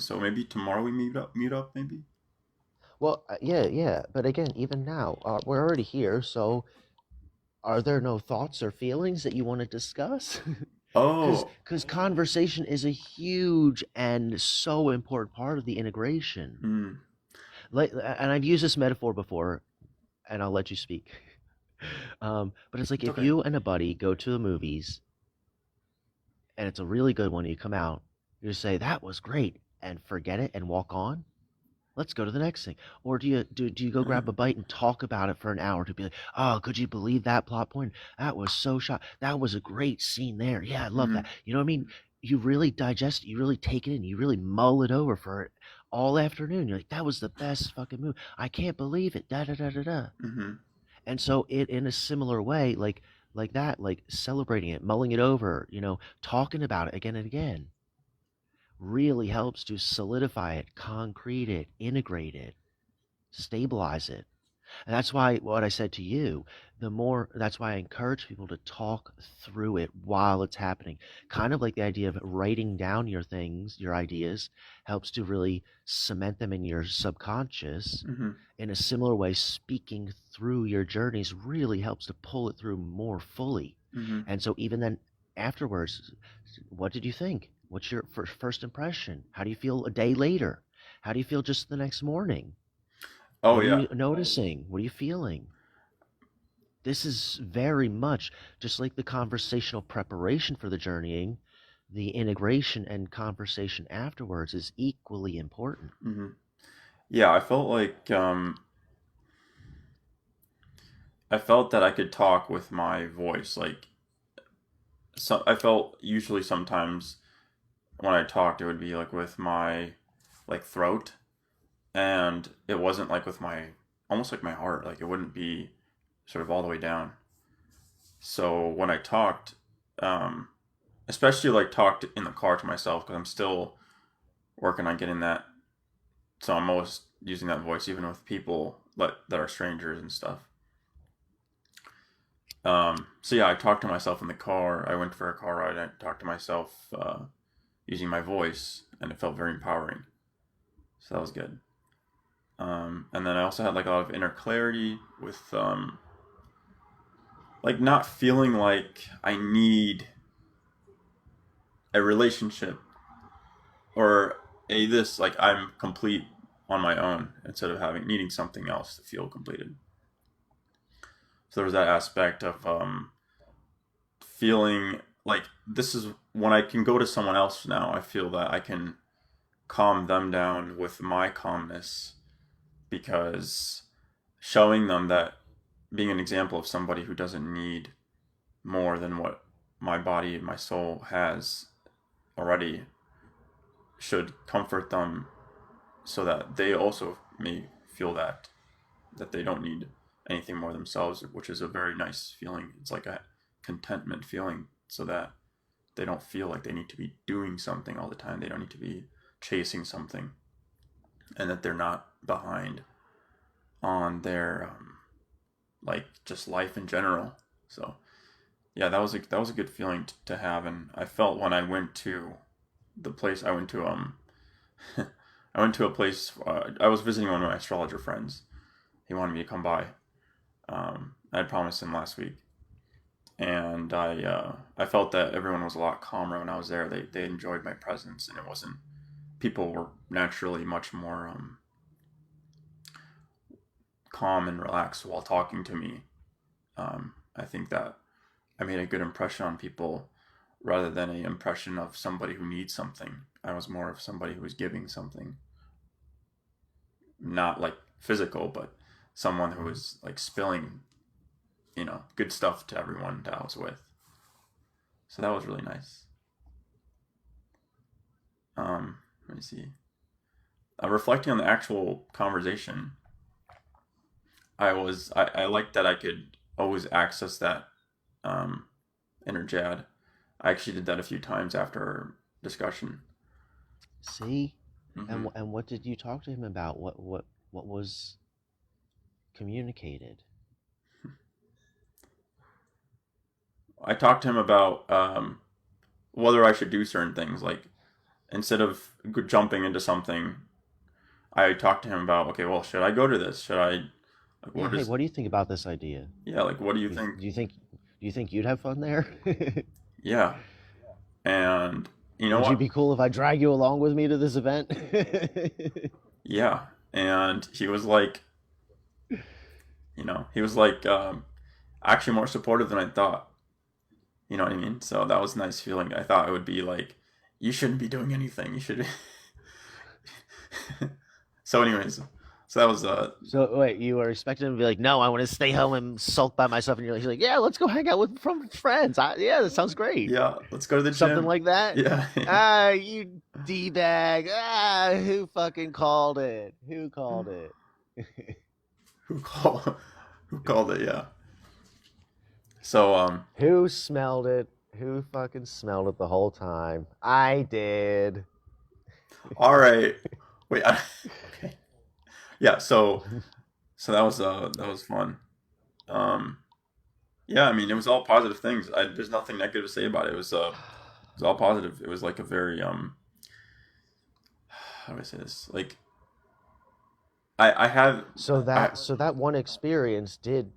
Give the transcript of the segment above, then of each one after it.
So maybe tomorrow we meet up maybe. Well, yeah. But again, even now, we're already here. So, are there no thoughts or feelings that you want to discuss? Because Oh. conversation is a huge and so important part of the integration. Mm, Like, and I've used this metaphor before, and I'll let you speak. But it's like it's if okay. you and a buddy go to the movies and it's a really good one, you come out, you say that was great, and forget it and walk on. Let's go to the next thing. Or do you go grab a bite and talk about it for an hour to be like, oh, could you believe that plot point? That was so shot. That was a great scene there. Yeah, I love that. Mm, You know what I mean? You really digest it, you really take it in, you really mull it over for it all afternoon. You're like, that was the best fucking movie. I can't believe it. Da da da da da. mm-hmm. And so it in a similar way, like that, like celebrating it, mulling it over, talking about it again and again really helps to solidify it, concrete it, integrate it, stabilize it. And that's why what I said to you, that's why I encourage people to talk through it while it's happening. Kind of like the idea of writing down your things, your ideas, helps to really cement them in your subconscious. Mm-hmm. In a similar way, speaking through your journeys really helps to pull it through more fully. Mm-hmm. And so even then afterwards, what did you think? What's your first impression? How do you feel a day later? How do you feel just the next morning? Oh What are yeah. you noticing? What are you feeling? This is very much just like the conversational preparation for the journeying, the integration and conversation afterwards is equally important. Mm-hmm. Yeah, I felt that I could talk with my voice. Like, so I felt usually sometimes when I talked, it would be like with my like throat, and it wasn't like with my almost like my heart. Like it wouldn't be sort of all the way down. So when I talked, um, especially like talked in the car to myself because I'm still working on getting that. So I'm always using that voice even with people that are strangers and stuff. So yeah, I talked to myself in the car. I went for a car ride. I talked to myself using my voice, and it felt very empowering. So that was good. And then I also had like a lot of inner clarity with like not feeling like I need a relationship or a this like I'm complete on my own instead of having needing something else to feel completed. So there was that aspect of feeling like this is when I can go to someone else now. I feel that I can calm them down with my calmness because showing them that being an example of somebody who doesn't need more than what my body and my soul has already should comfort them so that they also may feel that they don't need anything more themselves, which is a very nice feeling. It's like a contentment feeling so that they don't feel like they need to be doing something all the time. They don't need to be chasing something and that they're not behind on their like just life in general. So yeah, that was a good feeling to have, and I felt when I went to the place I went to I went to a place I was visiting one of my astrologer friends. He wanted me to come by. I had promised him last week, and I felt that everyone was a lot calmer when I was there. They enjoyed my presence, and it wasn't people were naturally much more calm and relaxed while talking to me. I think that I made a good impression on people rather than an impression of somebody who needs something. I was more of somebody who was giving something, not like physical, but someone who was like spilling, good stuff to everyone that I was with. So that was really nice. Let me see. Reflecting on the actual conversation, I liked that I could always access that um, inner Jad. I actually did that a few times after our discussion. See? Hmm And what did you talk to him about? What was communicated? I talked to him about whether I should do certain things. Like instead of jumping into something, I talked to him about, okay, well, should I go to this? Should I, like, Yeah, what hey, is, what do you think about this idea? yeah, like, what do you Do think? you think you'd have fun there? Yeah. And you know Would you what? be cool if I drag you along with me to this event? Yeah. And he was like, he was like, actually more supportive than I thought. You know what I mean? So that was a nice feeling. I thought it would be like, you shouldn't be doing anything. You should be. So, anyways, so that was So wait, you were expecting him to be like, "No, I want to stay home and sulk by myself," and he's like, "Yeah, let's go hang out with from friends. Yeah, that sounds great." yeah, let's go to the Something gym. like that. Yeah. Ah, you d bag. Ah, who fucking called it? Who called it? who called? Who called it? Yeah. So Who smelled it? Who fucking smelled it the whole time? I did. all right. Wait. Okay. Yeah. So that was fun. Um. Yeah. I mean, it was all positive things. There's nothing negative to say about it. It was all positive. It was like a very how do I say this? Like I have I So that one experience did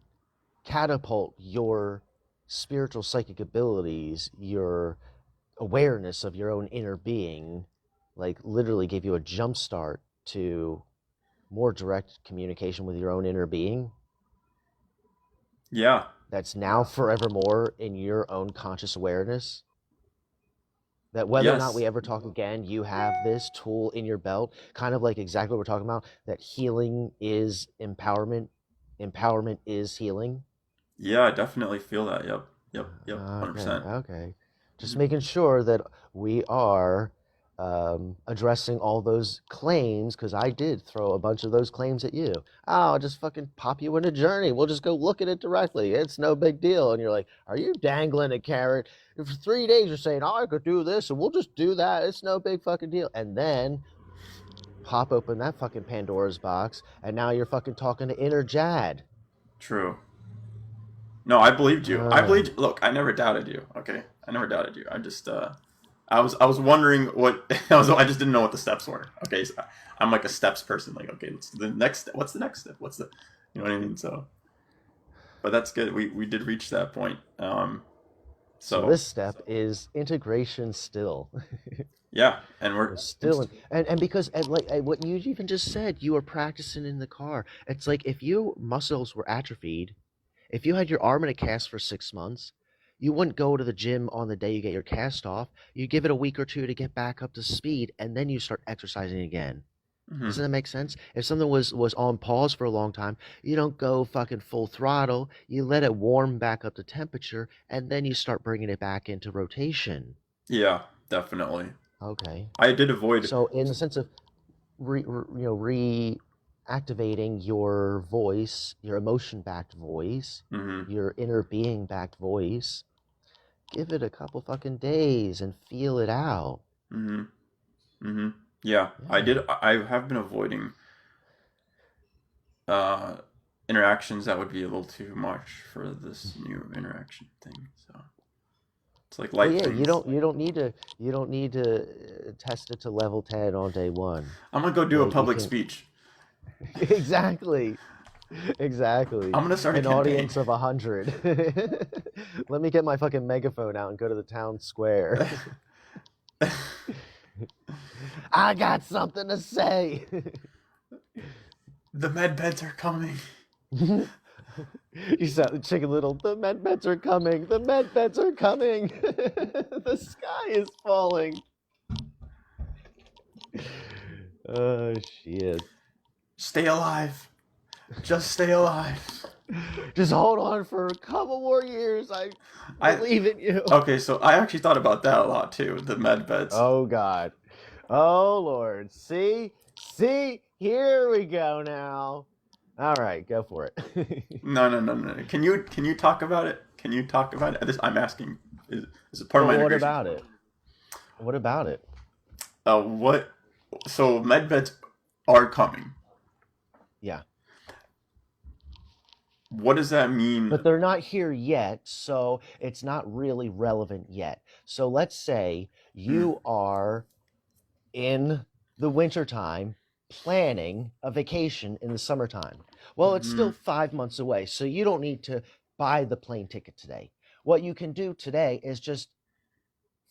catapult your spiritual psychic abilities, your awareness of your own inner being, like literally gave you a jump start to more direct communication with your own inner being yeah. that's now forevermore in your own conscious awareness. That whether or not Yes. we ever talk again, you have this tool in your belt, kind of like exactly what we're talking about, that healing is empowerment, empowerment is healing. Yeah, I definitely feel that. Yep. Yep. Yep. Okay, 100%. okay. Just Mhm. making sure that we are addressing all those claims, because I did throw a bunch of those claims at you. Oh, I'll just fucking pop you in a journey. We'll just go look at it directly. It's no big deal. And you're like, are you dangling a carrot? For 3 days, you're saying, oh, I could do this, and we'll just do that. It's no big fucking deal. And then pop open that fucking Pandora's box, and now you're fucking talking to inner Jad. True. No, I believed you. I Uh, believed. Look, I never doubted you. Okay, I never doubted you. I just, I was wondering what I just didn't know what the steps were. Okay, so I'm like a steps person. Like, okay, the next. What's the next step? What's the, you know what I mean? So, but that's good. We did reach that point. so So this step is integration still. yeah, and We're still in, and because what you even just said, you were practicing in the car. It's like if your muscles were atrophied, if you had your arm in a cast for 6 months, you wouldn't go to the gym on the day you get your cast off. You give it a week or two to get back up to speed, and then you start exercising again. hmm Doesn't that make sense? If something was on pause for a long time, you don't go fucking full throttle. You let it warm back up to temperature, and then you start bringing it back into rotation. yeah, definitely. Okay. I did avoid. So in the sense of reactivating your voice, your emotion-backed voice, hmm your inner being-backed voice, give it a couple fucking days and feel it out. hmm hmm Yeah, I Yeah. did. I have been avoiding uh, interactions that would be a little too much for this new interaction thing. So it's like Well, light yeah, things. you don't need to test it to level 10 on day one. I'm gonna go do a Like you public can speech. exactly. Exactly. I'm gonna start a An campaign. audience of 100. Let me get my fucking megaphone out and go to the town square. I got something to say. The med beds are coming. You sound Chicken Little. The med beds are coming. The med beds are coming. The sky is falling. Oh shit. Stay alive. Just stay alive. Just hold on for a couple more years. I I believe in you. okay, so I actually thought about that a lot too. The med beds. Oh God. Oh Lord. See? See? Here we go now. All right, go for it. No, no, no, no. Can you talk about it? Can you talk about it? This I'm asking. Is it part of Well, my what integration? about it? What about it? What? So med beds are coming. Yeah. What does that mean? But they're not here yet, so it's not really relevant yet. So let's say Mm, you are in the wintertime planning a vacation in the summertime. Well, it's Mm-hmm. still 5 months away, so you don't need to buy the plane ticket today. What you can do today is just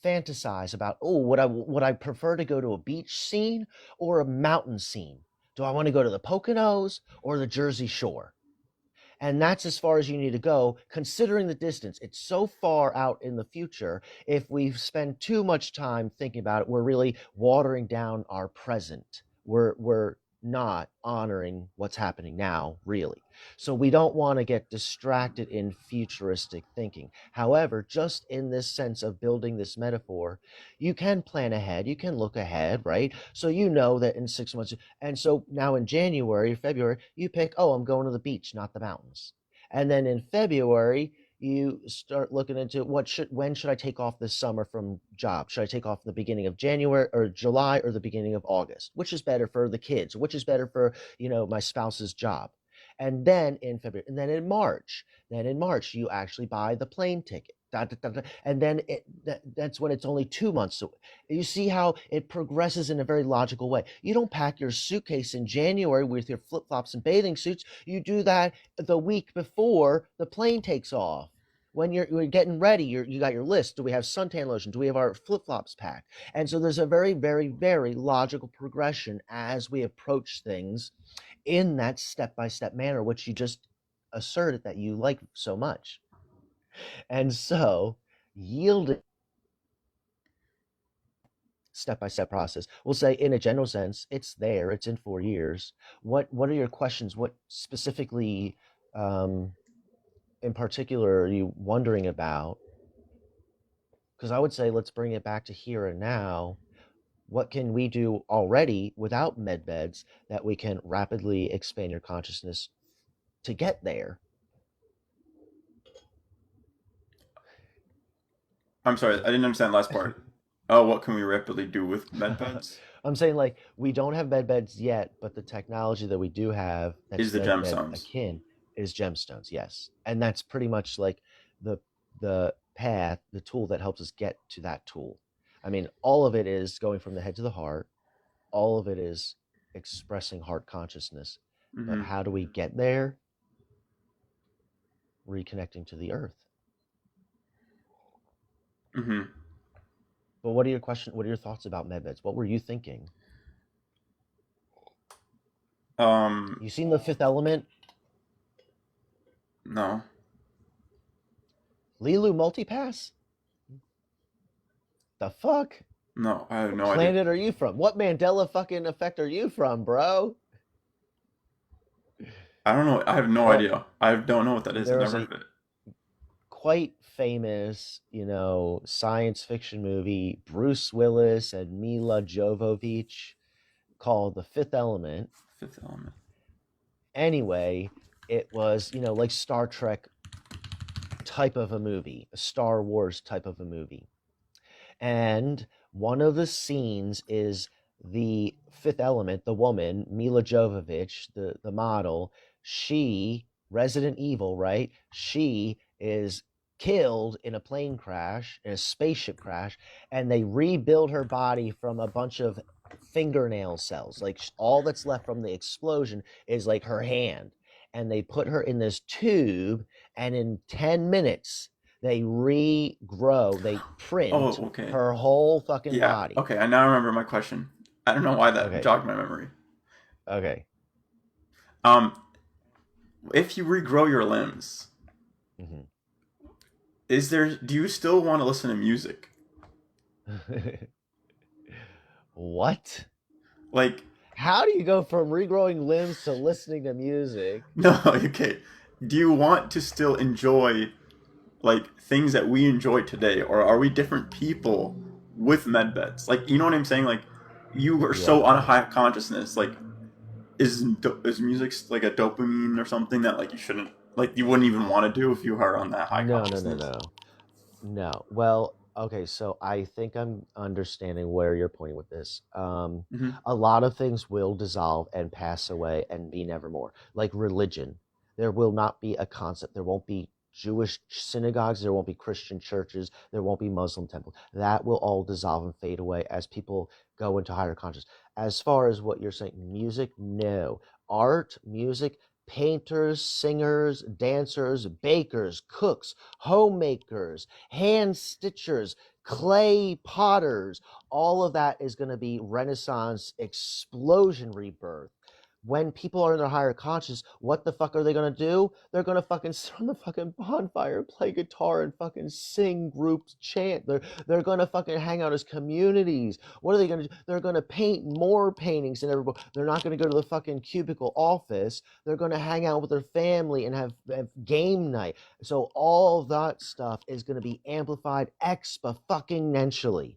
fantasize about, oh, would I prefer to go to a beach scene or a mountain scene? Do I want to go to the Poconos or the Jersey Shore? And that's as far as you need to go, considering the distance. It's so far out in the future. If we spend too much time thinking about it, we're really watering down our present. We're not honoring what's happening now, really. So we don't want to get distracted in futuristic thinking. However, just in this sense of building this metaphor, you can plan ahead, you can look ahead, right? So you know that in 6 months, and so now in January, February, you pick, oh, I'm going to the beach, not the mountains. And then in February, you start looking into when should I take off this summer from job? Should I take off the beginning of January or July or the beginning of August? Which is better for the kids? Which is better for, my spouse's job? And then in February, and then in March, you actually buy the plane ticket. Da, da, da, da, and then that's when it's only 2 months away. You see how it progresses in a very logical way. You don't pack your suitcase in January with your flip flops and bathing suits. You do that the week before the plane takes off. When you're getting ready, you got your list. Do we have suntan lotion? Do we have our flip flops packed? And so there's a very, very, very logical progression as we approach things in that step by step manner, which you just asserted that you like so much. And so yielding step by step process. We'll say, in a general sense, it's there. It's in 4 years. What are your questions? What specifically, um, in particular, are you wondering about? Because I would say, let's bring it back to here and now. What can we do already without med beds that we can rapidly expand your consciousness to get there? I'm sorry, I didn't understand the last part. Oh, what can we rapidly do with med beds? I'm saying, like, we don't have med beds yet, but the technology that we do have Is that's the med bed gemstones. akin is gemstones, yes. And that's pretty much like the the path, the tool that helps us get to that tool. I mean, all of it is going from the head to the heart. All of it is expressing heart consciousness. But Mm-hmm. how do we get there? Reconnecting to the earth. Mm-hmm. But what are your questions? What are your thoughts about med beds? What were you thinking? Um, You seen The Fifth Element? no, Lilu Multipass? The fuck? no, I have What no idea. planet are you from? What Mandela fucking effect are you from, bro? I don't know. I have no Well, idea. I don't know what that is. I've there was never a heard of it. quite famous, science fiction movie, Bruce Willis and Mila Jovovich, called The Fifth Element. Fifth Element. Anyway, it was, like Star Trek type of a movie, a Star Wars type of a movie. And one of the scenes is the Fifth Element, the woman, Mila Jovovich, the model, she, Resident Evil, right? She is killed in a plane crash, in a spaceship crash, and they rebuild her body from a bunch of fingernail cells. Like, all that's left from the explosion is like her hand. And they put her in this tube, and in 10 minutes, they regrow, they Oh, print okay. her whole fucking Yeah. body. Okay. I now remember my question. I don't know why that Okay, jogged my memory. okay. Um, if you regrow your limbs, Mhm. is there? Do you still want to listen to music? What? Like, How do you go from regrowing limbs to listening to music? no. Okay. Do you want to still enjoy like things that we enjoy today, or are we different people with med beds? Like, you know what I'm saying? Like, you are Yeah. so on a high consciousness. Like, is music like a dopamine or something that like you shouldn't like you wouldn't even want to do if you are on that high No, no, no, consciousness? no. No. Well, okay, so I think I'm understanding where you're pointing with this. Mm-hmm. A lot of things will dissolve and pass away and be nevermore. Like religion. There will not be a concept. There won't be Jewish synagogues, there won't be Christian churches, there won't be Muslim temples. That will all dissolve and fade away as people go into higher consciousness. As far as what you're saying, music, no. Art, music, painters, singers, dancers, bakers, cooks, homemakers, hand stitchers, clay potters, all of that is going to be Renaissance explosion rebirth. When people are in their higher conscious, what the fuck are they gonna do? They're gonna fucking sit on the fucking bonfire, play guitar, and fucking sing groups chant. They're gonna fucking hang out as communities. What are they gonna do? They're gonna paint more paintings than everybody. They're not gonna go to the fucking cubicle office. They're gonna hang out with their family and have game night. So all that stuff is gonna be amplified expa fucking exponentially,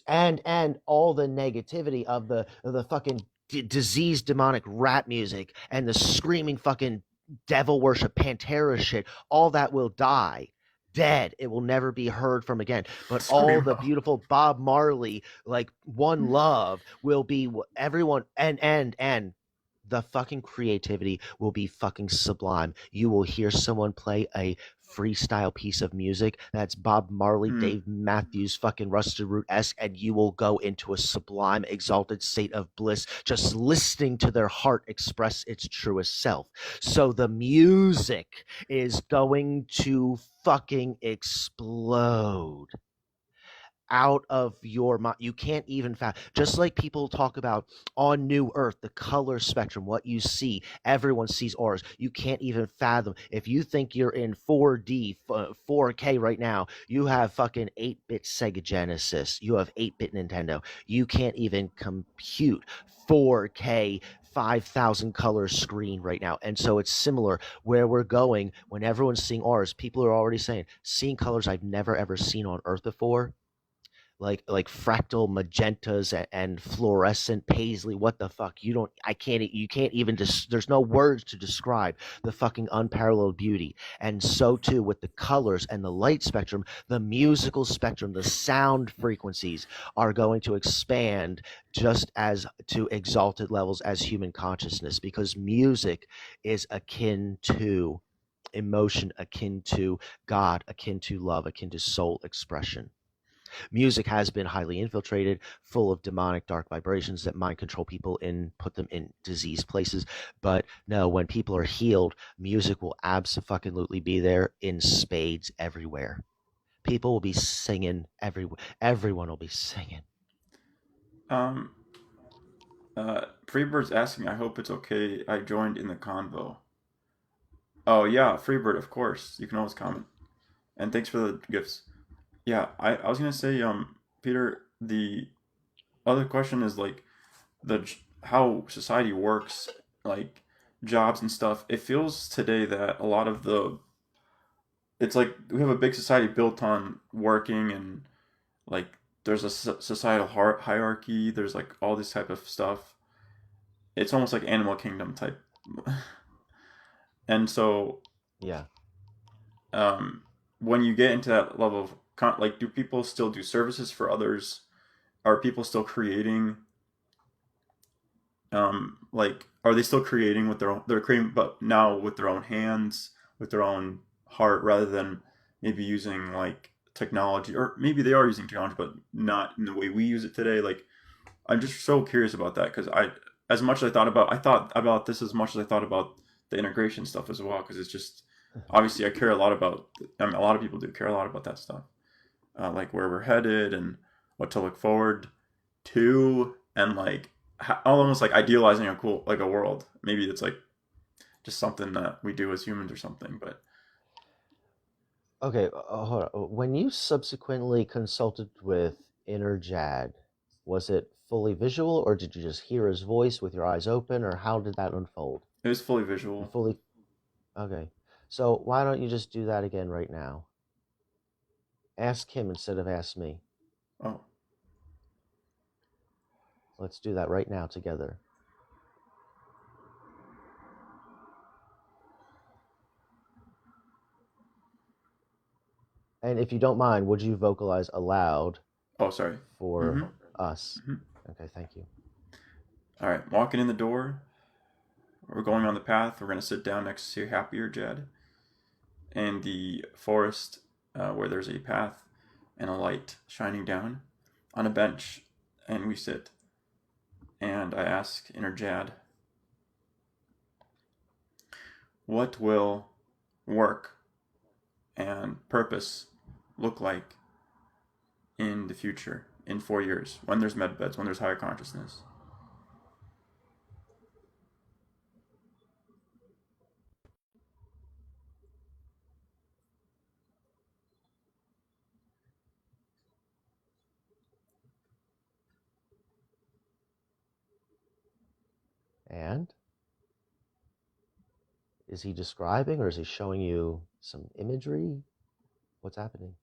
and all the negativity of the fucking diseased demonic rap music and the screaming fucking devil worship Pantera shit, all that will die dead. It will never be heard from again. But all the Screamo. beautiful Bob Marley, like One Love, will be everyone, and the fucking creativity will be fucking sublime. You will hear someone play a freestyle piece of music that's Bob Marley, Hmm. Dave Matthews, fucking Rusted Root esque, and you will go into a sublime, exalted state of bliss just listening to their heart express its truest self. So the music is going to fucking explode out of your mind. You can't even fathom. Just like people talk about on New Earth, the color spectrum, what you see, everyone sees auras. You can't even fathom. If you think you're in 4D, 4K right now, you have fucking 8-bit Sega Genesis. You have 8-bit Nintendo. You can't even compute 4K 5,000 color screen right now. And so it's similar where we're going when everyone's seeing auras. People are already saying, seeing colors I've never ever seen on Earth before, like fractal magentas and fluorescent paisley. What the fuck? You can't even there's no words to describe the fucking unparalleled beauty. And so too with the colors and the light spectrum, the musical spectrum, the sound frequencies are going to expand just as to exalted levels as human consciousness, because music is akin to emotion, akin to God, akin to love, akin to soul expression. Music has been highly infiltrated, full of demonic dark vibrations that mind control people and put them in diseased places. But no, when people are healed, music will absolutely be there in spades everywhere. People will be singing everywhere. Everyone will be singing. Um. Freebird's asking. I hope it's okay. I joined in the convo. Oh yeah, Freebird. Of course, you can always comment. And thanks for the gifts. Yeah, I was gonna say, Peter. The other question is like how society works, like jobs and stuff. It feels today that a lot of the it's like we have a big society built on working, and like there's a societal hierarchy. There's like all this type of stuff. It's almost like Animal Kingdom type. And so, Yeah. um, when you get into that level of like, do people still do services for others? Are people still creating? Like, are they still creating with their own? They're creating, but now with their own hands, with their own heart, rather than maybe using like technology, or maybe they are using technology, but not in the way we use it today. Like, I'm just so curious about that because as much as I thought about this as much as I thought about the integration stuff as well. Because it's just obviously I care a lot about. I mean, a lot of people do care a lot about that stuff, like where we're headed and what to look forward to, and like almost like idealizing a cool like a world. Maybe it's like just something that we do as humans or something. But Okay, hold on. When you subsequently consulted with Inner Jad, was it fully visual, or did you just hear his voice with your eyes open, or how did that unfold? it was fully You visual. fully Okay. So why don't you just do that again right now? Ask him instead of ask me. Oh, Let's do that right now together. And if you don't mind, would you vocalize aloud oh, sorry. for Mm-hmm. us? Mm-hmm. Okay, thank you. All right, walking in the door. We're going on the path. We're gonna sit down next to Happier Jed. in the forest where there's a path and a light shining down on a bench, and we sit. And I ask Inner Jad, what will work and purpose look like in the future, in 4 years, when there's med beds, when there's higher consciousness? And is he describing or is he showing you some imagery? What's happening?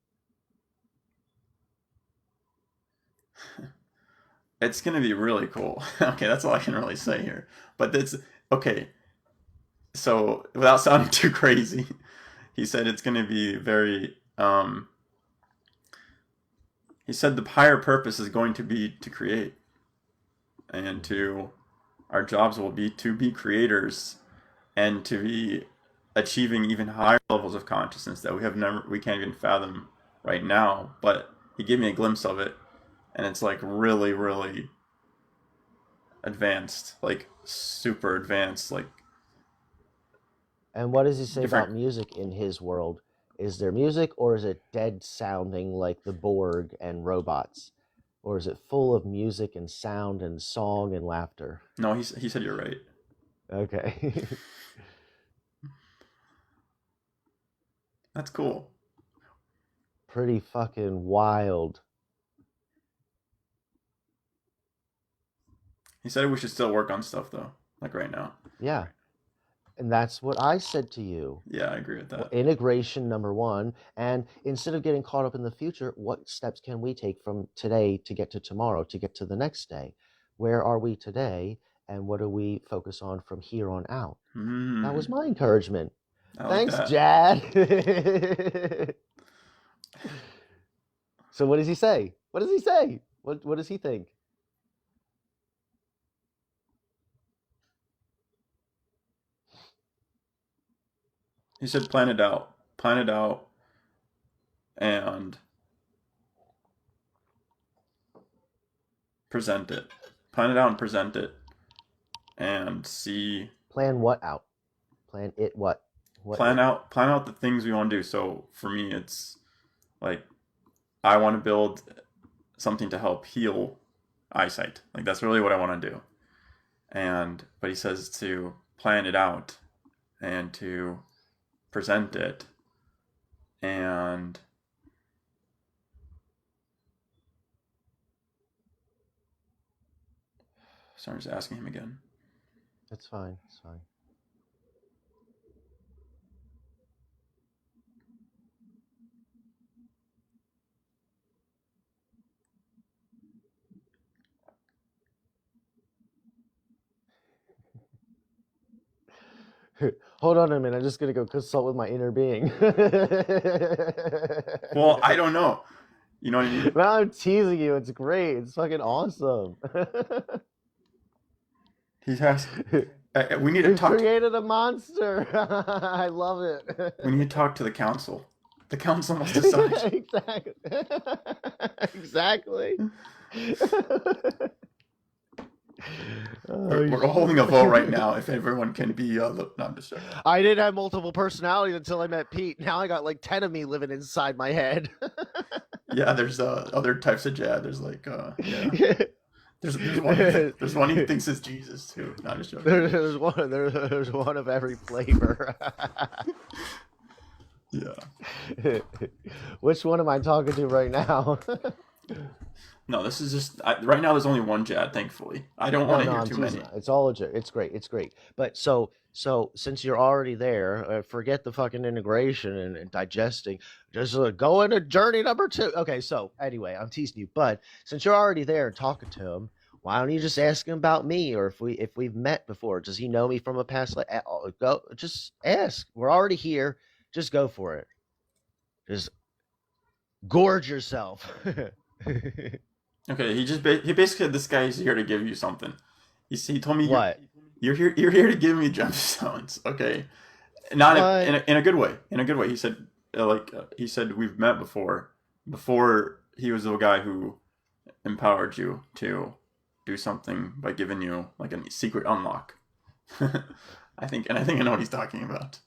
It's going to be really cool. Okay, that's all I can really say here. But it's okay. So, without sounding too crazy, he said it's going to be very. He said the higher purpose is going to be to create, and to our jobs will be to be creators and to be achieving even higher levels of consciousness that we can't even fathom right now. But he gave me a glimpse of it, and it's like really, really advanced, like super advanced, like And what does he say about different. music in his world? Is there music or is it dead sounding like the Borg and robots? Or is it full of music and sound and song and laughter? No, he said you're right. Okay. That's cool. Pretty fucking wild. He said we should still work on stuff though, like right now. Yeah. And that's what I said to you. Yeah, I agree with that. Integration, number one. And instead of getting caught up in the future, what steps can we take from today to get to tomorrow, to get to the next day? Where are we today? And what do we focus on from here on out? That was my encouragement. I like Thanks, that. Jad. So what does he say? What does he say? What does he think? He said plan it out, and present it. Plan it out and present it, and see. Plan what out? Plan it what? What it? Plan out the things we want to do. So for me, it's like I want to build something to help heal eyesight. Like that's really what I want to do. And but he says to plan it out and to present it, and sorry, I'm just asking him again. It's fine. It's fine. Hold on a minute. I'm just gonna go consult with my inner being. Well, I don't know. You know what I mean? No, I'm teasing you. It's great. It's fucking awesome. He has. We need to You've talk. created a monster. I love it. We need to talk to the council. The council must decide. Exactly. Exactly. We're holding a vote right now. If everyone can be, no, I'm just joking. I didn't have multiple personalities until I met Pete. Now I got like 10 of me living inside my head. Yeah, there's other types of Jad. There's like yeah. There's one he thinks is Jesus too. Not just joking. There's one of every flavor. Yeah. Which one am I talking to right now? No, this is just right now. There's only one Jad. Thankfully, I don't want to hear I'm too teasing. many. It's all legit. It's great. It's great. But so since you're already there, forget the fucking integration and digesting. Just go into journey number 2. Okay. So anyway, I'm teasing you. But since you're already there and talking to him, why don't you just ask him about me, or if we've met before? Does he know me from a past life? Go, just ask. We're already here. Just go for it. Just gorge yourself. Okay, he basically said this guy is here to give you something. He told me What? you're here to give me gemstones. Okay, not What? in a good way. In a good way. He said we've met before. Before he was the guy who empowered you to do something by giving you like a secret unlock. I think I know what he's talking about.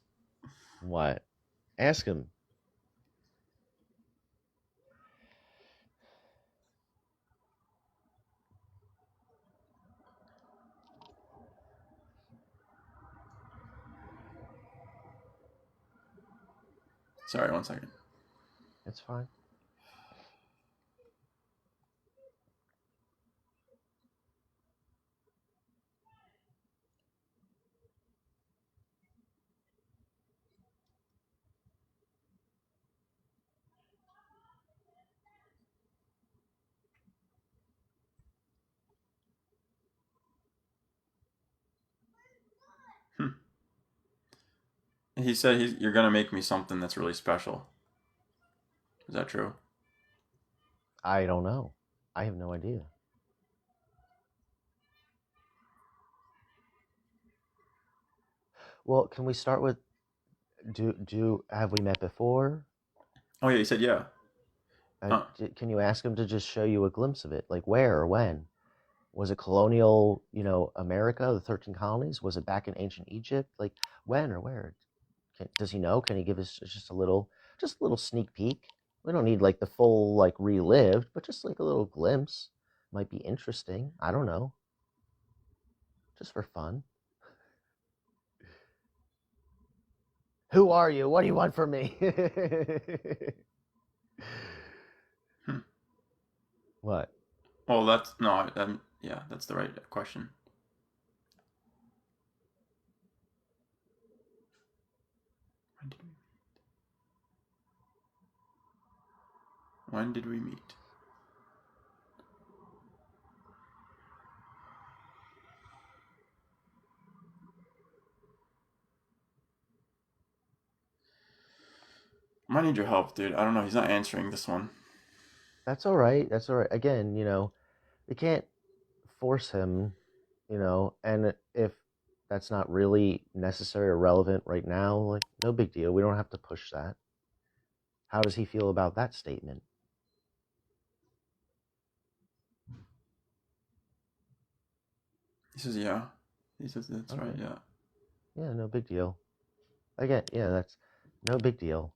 What? Ask him. Sorry, one second. It's fine. Hmm. He said you're gonna make me something that's really special. Is that true? I don't know. I have no idea. Well, can we start with do have we met before? Oh yeah, he said yeah. Can you ask him to just show you a glimpse of it? Like where or when? Was it colonial, America, the 13 colonies? Was it back in ancient Egypt? Like when or where? Does he know? Can he give us just a little sneak peek? We don't need like the full like relived, but just like a little glimpse might be interesting. I don't know, just for fun. Who are you? What do you want from me? Hmm. What? Well, that's no. Yeah, that's the right question. When did we meet? I might need your help, dude. I don't know. He's not answering this one. That's all right. That's all right. Again, we can't force him, and if that's not really necessary or relevant right now, like no big deal. We don't have to push that. How does he feel about that statement? He says yeah. He says that's right. Okay. Yeah. Yeah, no big deal. Again, yeah, that's no big deal.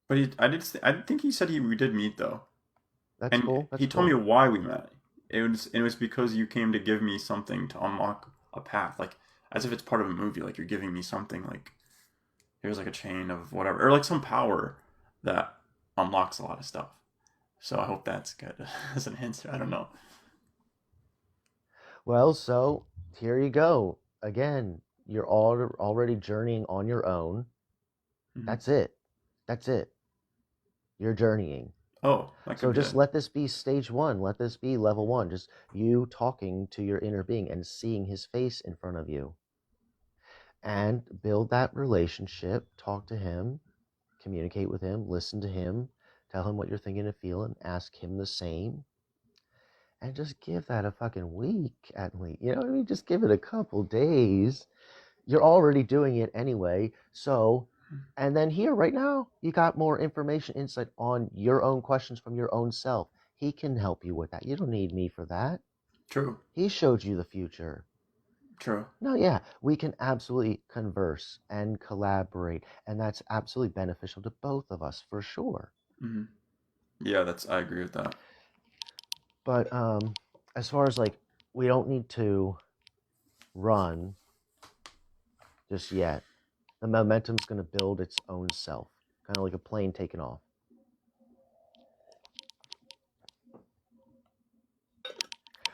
But I think he said we did meet though, That's and cool. That's he told me cool. why we met. It was because you came to give me something to unlock a path, like as if it's part of a movie. Like you're giving me something like here's like a chain of whatever, or like some power that unlocks a lot of stuff. So I hope that's good as an answer. I don't know. Well, so here you go. Again, you're all already journeying on your own. Hmm. That's it. That's it. You're journeying. Oh, that could So be just it. let this be stage one. Let this be level one. Just you talking to your inner being and seeing his face in front of you. And build that relationship. Talk to him, communicate with him, listen to him, tell him what you're thinking and feeling, ask him the same. And just give that a fucking week at least. You know what I mean? Just give it a couple days. You're already doing it anyway. So, and then here, right now, you got more information, insight on your own questions from your own self. He can help you with that. You don't need me for that. True. He showed you the future. True. No, yeah, we can absolutely converse and collaborate, and that's absolutely beneficial to both of us for sure. Hmm. Yeah, that's. I agree with that. But as far as like, we don't need to run just yet. The momentum's going to build its own self, kind of like a plane taking off.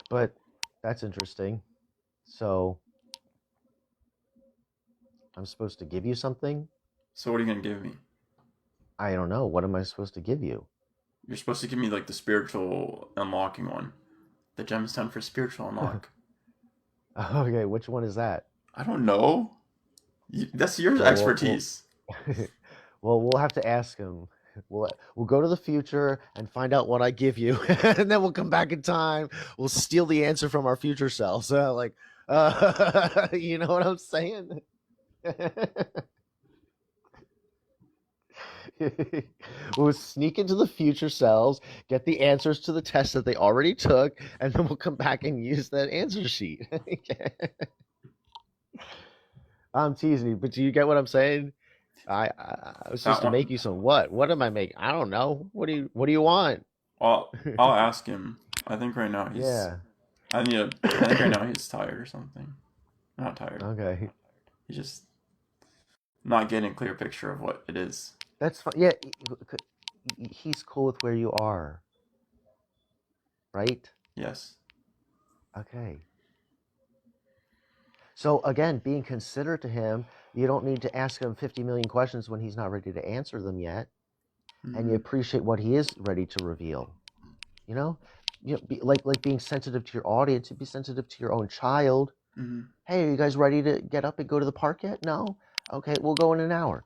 But that's interesting. So I'm supposed to give you something? So what are you gonna give me? I don't know. What am I supposed to give you? You're supposed to give me like the spiritual unlocking one, the gemstone for spiritual unlock. Okay, which one is that? I don't know. That's your Well, we'll, expertise. we'll, well, we'll have to ask him. We'll go to the future and find out what I give you, and then we'll come back in time. We'll steal the answer from our future selves. You know what I'm saying? We'll sneak into the future selves, get the answers to the tests that they already took, and then we'll come back and use that answer sheet. I'm teasing you, but do you get what I'm saying? I was supposed That to make one. you some what? What am I making? I don't know. What do you want? I'll ask him. I think right now he's. Yeah. I need. I think right now he's tired or something. Not tired. Okay. He's just not getting a clear picture of what it is. That's fine. Yeah, he's cool with where you are, right? Yes. Okay. So again, being considerate to him, you don't need to ask him 50 million questions when he's not ready to answer them yet, and you Mm-hmm. appreciate what he is ready to reveal. You know, like being sensitive to your audience, be sensitive to your own child. Mm-hmm. Hey, are you guys ready to get up and go to the park yet? No. Okay, we'll go in an hour.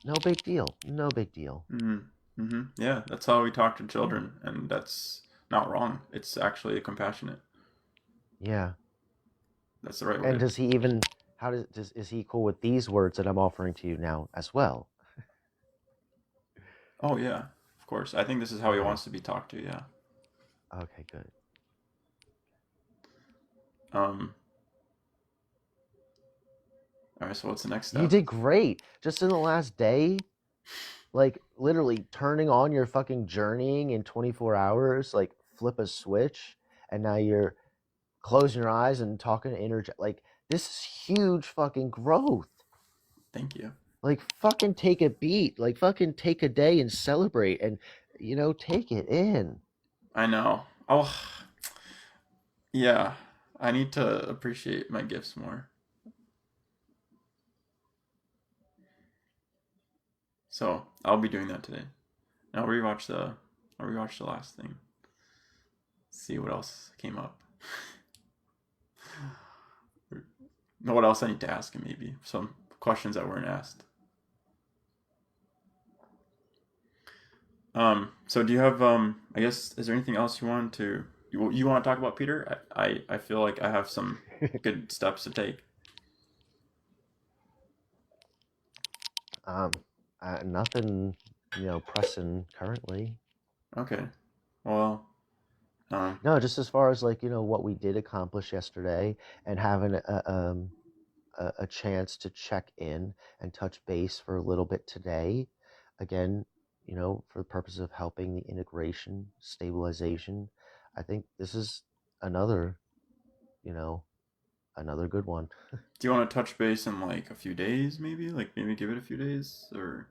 No big deal. No big deal. Mm-hmm. Mm-hmm. Yeah, that's how we talk to Yeah. children, and that's not wrong. It's actually compassionate. Yeah. That's the right way And to. does he even? How is he cool with these words that I'm offering to you now as well? Oh yeah, of course. I think this is how he Okay. wants to be talked to. Yeah. Okay. Good. Um. All right. So what's the next You step? did great. Just in the last day, like literally turning on your fucking journeying in 24 hours, like flip a switch, and now you're closing your eyes and talking to interject. Like this is huge fucking growth. Thank you. Like fucking take a beat. Like fucking take a day and celebrate and take it in. I know. Oh, yeah. I need to appreciate my gifts more. So I'll be doing that today. And I'll rewatch the last thing. See what else came up. Know what else I need to ask him? Maybe some questions that weren't asked. So do you have I guess is there anything else you want to you want to talk about, Peter? I feel like I have some good steps to take. um, Nothing, pressing currently. Okay. Well, No, just as far as like what we did accomplish yesterday, and having a chance to check in and touch base for a little bit today. Again, for the purpose of helping the integration, stabilization. I think this is another, you know, another good one. do you want to touch base in like a few days, maybe? Like maybe give it a few days, or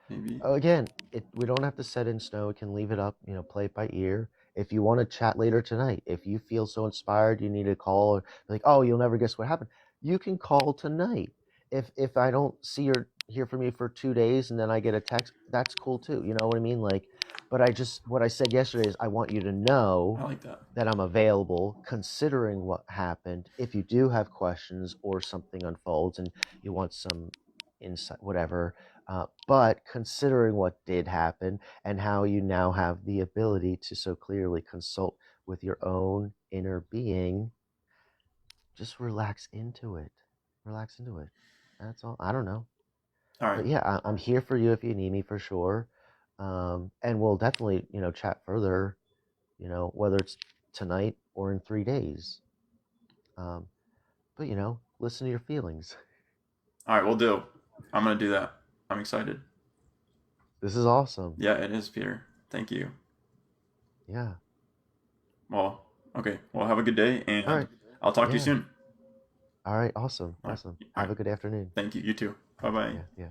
maybe. Again, we don't have to set in stone. We can leave it up, play it by ear. If you want to chat later tonight, if you feel so inspired, you need to call, or like, oh, you'll never guess what happened. You can call tonight. If I don't see or hear from you for 2 days and then I get a text, that's cool too. You know what I mean? Like, but what I said yesterday is I want you to know I like that. that I'm available, considering what happened. If you do have questions or something unfolds and you want some insight, whatever, but considering what did happen and how you now have the ability to so clearly consult with your own inner being, just relax into it. Relax into it. That's all. I don't know. All right. But yeah, I'm here for you if you need me for sure. And we'll definitely, chat further, whether it's tonight or in 3 days. Um, but, listen to your feelings. All right. We'll do. I'm gonna do that. I'm excited. This is awesome. Yeah, it is, Peter. Thank you. Yeah. Well, okay. Well, have a good day, All and right. I'll talk to you Yeah. soon. All right. Awesome. All right. Awesome. All Have right. a good afternoon. Thank you. You too. Bye bye. Yeah. Yeah.